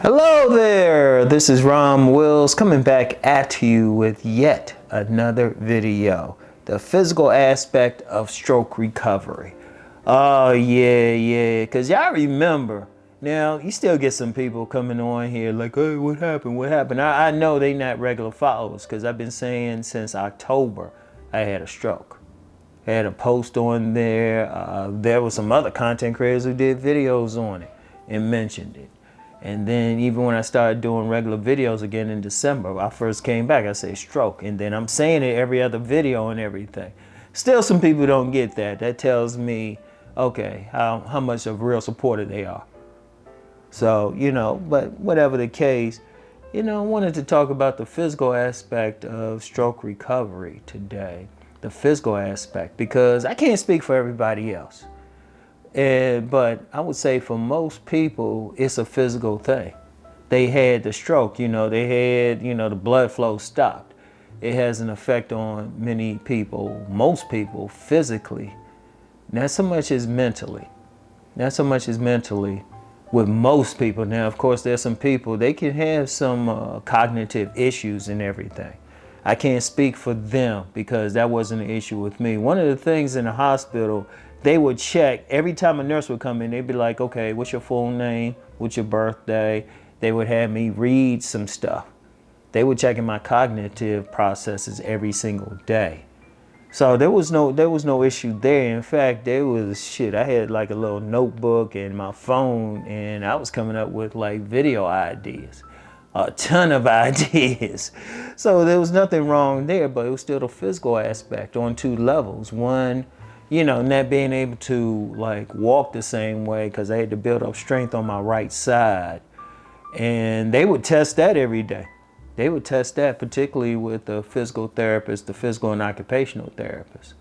Hello there, this is Rom Wills coming back at you with yet another video. The physical aspect of stroke recovery. Oh yeah, because y'all remember. Now, you still get some people coming on here like, hey, what happened? I know they not regular followers because I've been saying since October I had a stroke. I had a post on there. There was some other content creators who did videos on it and mentioned it. And then even when I started doing regular videos again in December, I first came back, I say stroke. And then I'm saying it every other video and everything. Still some people don't get that. That tells me, okay, how much of real supporter they are. So, but whatever the case, I wanted to talk about the physical aspect of stroke recovery today. The physical aspect, because I can't speak for everybody else. But I would say for most people, it's a physical thing. They had the stroke, they had, the blood flow stopped. It has an effect on many people, most people, physically. Not so much as mentally. With most people. Now, of course, there's some people, they can have some cognitive issues and everything. I can't speak for them because that wasn't an issue with me. One of the things in the hospital, they would check every time a nurse would come in. They'd be like, okay, what's your full name? What's your birthday? They would have me read some stuff. They were checking my cognitive processes every single day. So there was no issue there. In fact, there was shit. I had like a little notebook and my phone, and I was coming up with like video ideas, a ton of ideas. So there was nothing wrong there, but it was still the physical aspect on two levels. One, not being able to like walk the same way because I had to build up strength on my right side. And they would test that every day. They would test that particularly with the physical therapist, the physical and occupational therapist.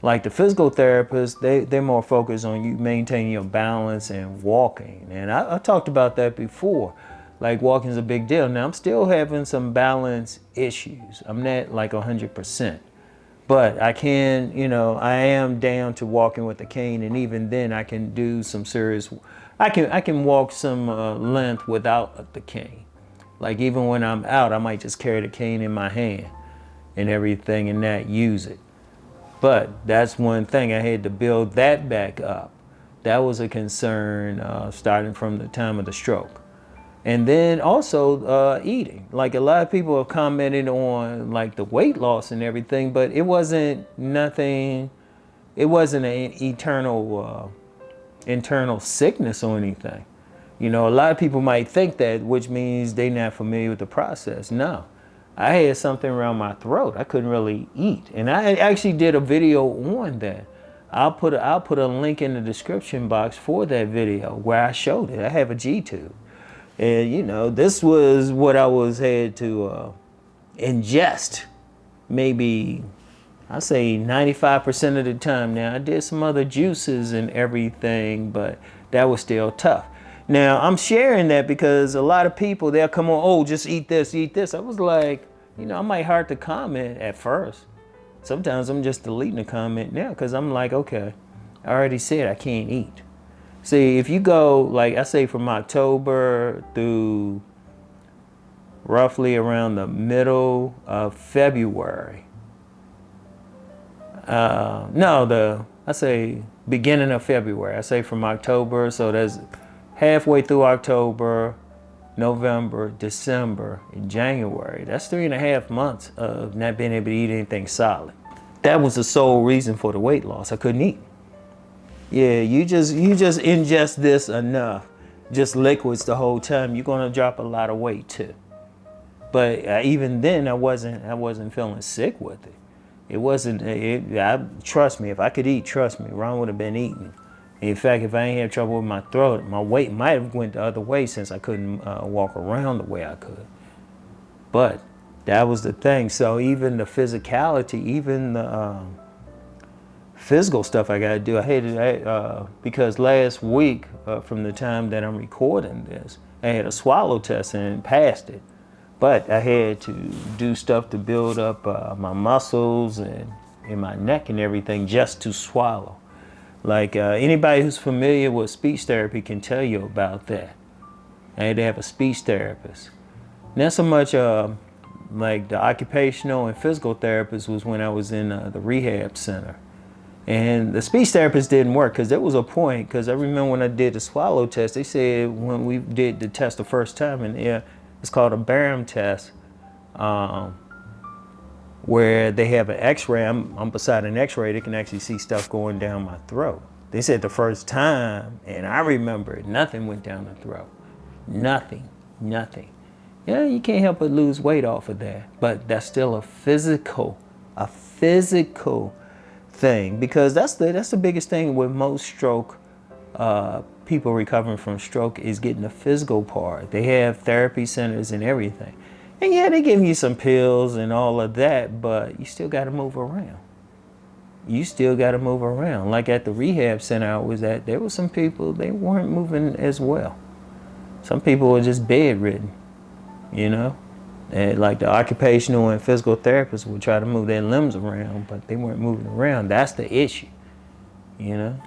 Like the physical therapist, they're more focused on you maintaining your balance and walking. And I talked about that before. Like walking is a big deal. Now I'm still having some balance issues. I'm not like 100%. But I can, I am down to walking with a cane, and even then I can do some serious, I can walk some length without the cane. Like even when I'm out, I might just carry the cane in my hand and everything and not use it. But that's one thing, I had to build that back up. That was a concern starting from the time of the stroke. And then also eating. Like a lot of people have commented on like the weight loss and everything, but it wasn't nothing. It wasn't an eternal internal sickness or anything. A lot of people might think that, which means they're not familiar with the process. No, I had something around my throat. I couldn't really eat, and I actually did a video on that. I'll put a link in the description box for that video where I showed it. I have a G-tube. And this was what I had to ingest, maybe I say 95% of the time. Now I did some other juices and everything, but that was still tough. Now I'm sharing that because a lot of people, they'll come on, oh, just eat this, eat this. I was like, I might heart the comment at first. Sometimes I'm just deleting the comment now because I'm like, okay, I already said I can't eat. See, if you go, like I say, from October through roughly around the middle of February. I say beginning of February. I say from October, so that's halfway through October, November, December, and January. That's 3.5 months of not being able to eat anything solid. That was the sole reason for the weight loss. I couldn't eat. Yeah, you just ingest this enough, just liquids the whole time, you're gonna drop a lot of weight too. But even then, I wasn't feeling sick with it. It wasn't. Trust me, if I could eat, trust me, Ron would have been eating. In fact, if I ain't had trouble with my throat, my weight might have went the other way since I couldn't walk around the way I could. But that was the thing. So even the physicality, even the physical stuff I got to do. I hated it because last week, from the time that I'm recording this, I had a swallow test and passed it. But I had to do stuff to build up my muscles and in my neck and everything just to swallow. Like anybody who's familiar with speech therapy can tell you about that. I had to have a speech therapist. Not so much like the occupational and physical therapist was when I was in the rehab center. And the speech therapist didn't work because there was a point, because I remember when I did the swallow test, they said when we did the test the first time, and yeah, it's called a Barham test, where they have an x-ray. I'm beside an x-ray, they can actually see stuff going down my throat. They said the first time, and I remember it, nothing went down the throat. Nothing. Yeah, you can't help but lose weight off of that, but that's still a physical thing, because that's the biggest thing with most stroke people recovering from stroke is getting the physical part. They have therapy centers and everything, and yeah, they give you some pills and all of that, but you still got to move around. Like at the rehab center I was at, there were some people, they weren't moving as well. Some people were just bedridden, you know. And like the occupational and physical therapists would try to move their limbs around, but they weren't moving around. That's the issue, you know.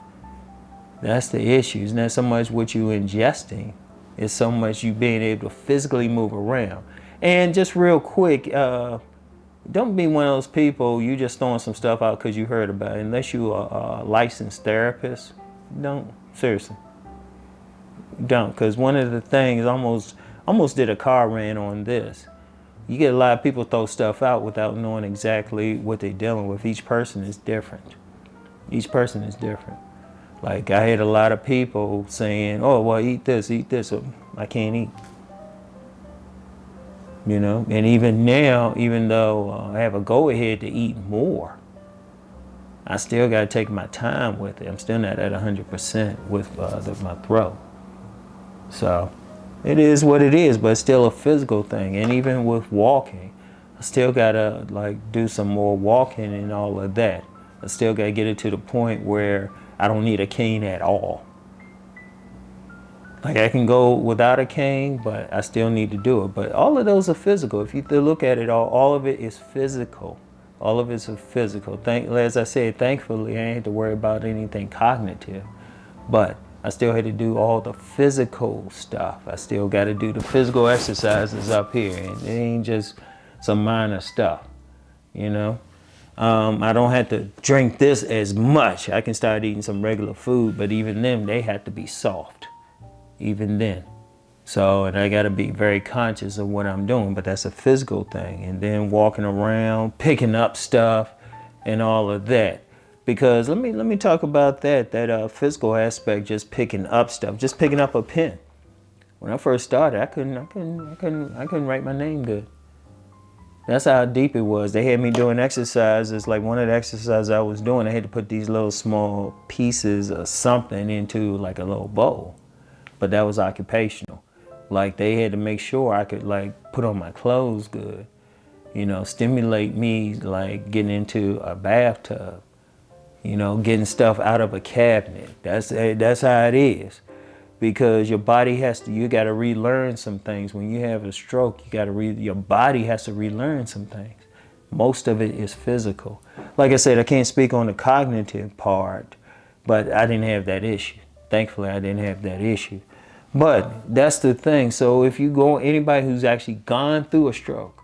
That's the issue. It's not so much what you ingesting, it's so much you being able to physically move around. And just real quick, don't be one of those people, you just throwing some stuff out because you heard about it. Unless you are a licensed therapist, don't. Seriously. Don't. Because one of the things, almost did a car ran on this. You get a lot of people throw stuff out without knowing exactly what they're dealing with. Each person is different. Like I had a lot of people saying, oh, well, eat this. I can't eat. You know, and even now, even though I have a go-ahead to eat more, I still got to take my time with it. I'm still not at 100% with my throat. So it is what it is, but it's still a physical thing. And even with walking, I still got to like do some more walking and all of that. I still got to get it to the point where I don't need a cane at all. Like I can go without a cane, but I still need to do it. But all of those are physical. If you look at it, all of it is physical. All of it's physical. As I said, thankfully, I ain't had to worry about anything cognitive. But I still had to do all the physical stuff. I still got to do the physical exercises up here. And it ain't just some minor stuff, you know. I don't have to drink this as much. I can start eating some regular food, but even then, they have to be soft. Even then. So, and I got to be very conscious of what I'm doing, but that's a physical thing. And then walking around, picking up stuff and all of that. Because let me talk about that physical aspect, just picking up stuff, just picking up a pen. When I first started, I couldn't write my name good. That's how deep it was. They had me doing exercises, like one of the exercises I was doing, I had to put these little small pieces of something into like a little bowl. But that was occupational. Like they had to make sure I could like put on my clothes good, you know, stimulate me like getting into a bathtub, you know, getting stuff out of a cabinet. That's how it is. Because your body you got to relearn some things. When you have a stroke, your body has to relearn some things. Most of it is physical. Like I said, I can't speak on the cognitive part, but I didn't have that issue. Thankfully, I didn't have that issue. But that's the thing. So if you go, anybody who's actually gone through a stroke,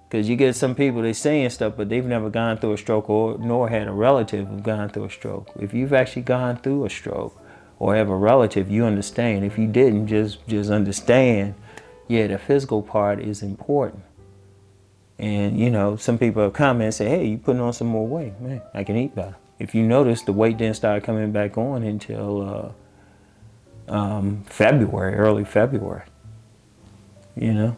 because you get some people, they're saying stuff, but they've never gone through a stroke nor had a relative who've gone through a stroke. If you've actually gone through a stroke or have a relative, you understand. If you didn't, just understand, yeah, the physical part is important. And, you know, some people have commented and say, hey, you putting on some more weight. Man, I can eat better. If you notice, the weight didn't start coming back on until February, early February. You know,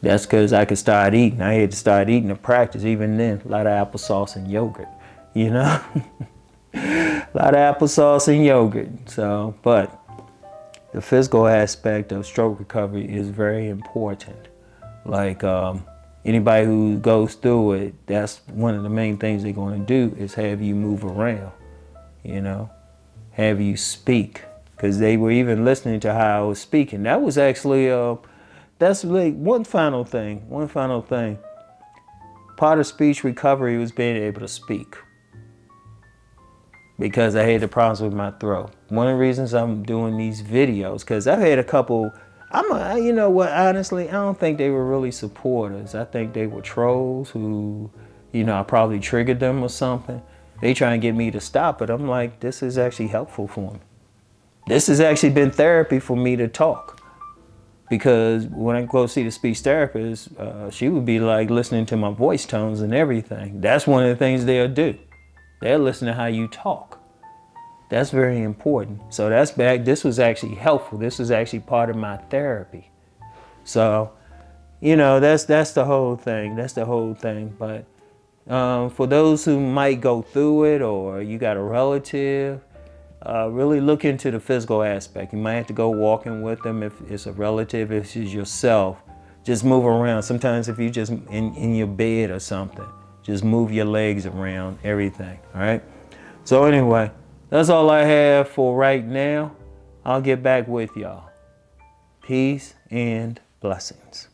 that's because I could start eating. I had to start eating to practice. Even then, a lot of applesauce and yogurt, you know. A lot of applesauce and yogurt. So, but the physical aspect of stroke recovery is very important. Like anybody who goes through it, that's one of the main things they're going to do is have you move around, you know, have you speak. Because they were even listening to how I was speaking. That was actually, that's like one final thing. Part of speech recovery was being able to speak. Because I had the problems with my throat. One of the reasons I'm doing these videos, because I've had a couple You know what, honestly, I don't think they were really supporters. I think they were trolls who, you know, I probably triggered them or something. They try and get me to stop it. I'm like, this is actually helpful for me. This has actually been therapy for me to talk. Because when I go see the speech therapist, she would be like listening to my voice tones and everything. That's one of the things they'll do. They'll listen to how you talk. That's very important. So that's back. This was actually helpful. This was actually part of my therapy. So, you know, that's the whole thing. That's the whole thing. But for those who might go through it, or you got a relative, really look into the physical aspect. You might have to go walking with them if it's a relative. If it's yourself, just move around. Sometimes if you just in your bed or something, just move your legs around, everything. All right. So anyway. That's all I have for right now. I'll get back with y'all. Peace and blessings.